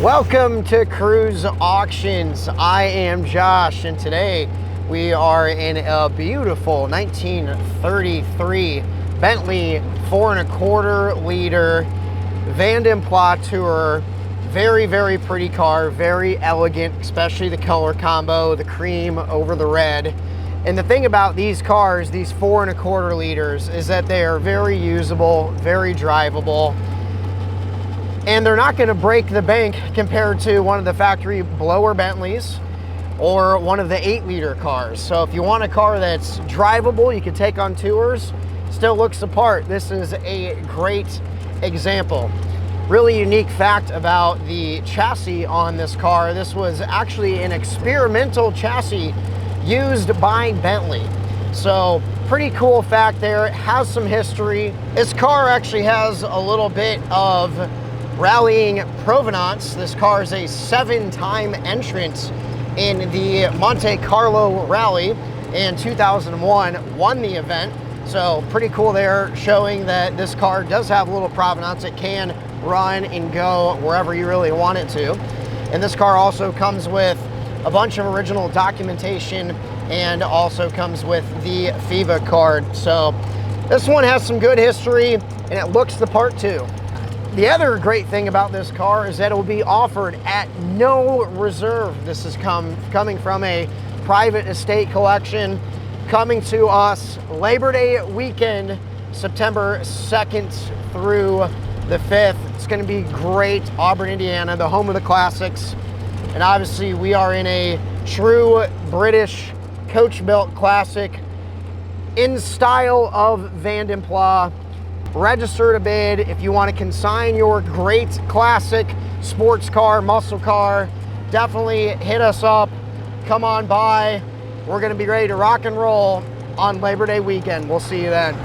Welcome to Cruise Auctions. I am Josh, and today we are in a beautiful 1933 Bentley 4.25 liter Vanden Plas Tourer. Very, very pretty car, very elegant, especially the color combo, the cream over the red. And the thing about these cars, these 4.25 liters, is that they are very usable, very drivable, and they're not going to break the bank compared to one of the factory blower Bentleys or one of the 8-liter cars. So if you want a car that's drivable, you can take on tours, still looks the part, this is a great example. Really unique fact about the chassis on this car, this was actually an experimental chassis used by Bentley. So pretty cool fact there. It has some history. This car actually has a little bit of rallying provenance. This car is a 7-time entrant in the Monte Carlo Rally in 2001, won the event. So pretty cool there, showing that this car does have a little provenance. It can run and go wherever you really want it to. And this car also comes with a bunch of original documentation and also comes with the FIVA card. So this one has some good history and it looks the part too. The other great thing about this car is that it will be offered at no reserve. This is coming from a private estate collection, coming to us Labor Day weekend, September 2nd through the 5th. It's going to be great. Auburn, Indiana, the home of the classics. And obviously we are in a true British coach-built classic in style of Vanden Plas. Register to bid if you want to consign your great classic sports car, muscle car. Definitely hit us up. Come on by. We're going to be ready to rock and roll on Labor Day weekend. We'll see you then.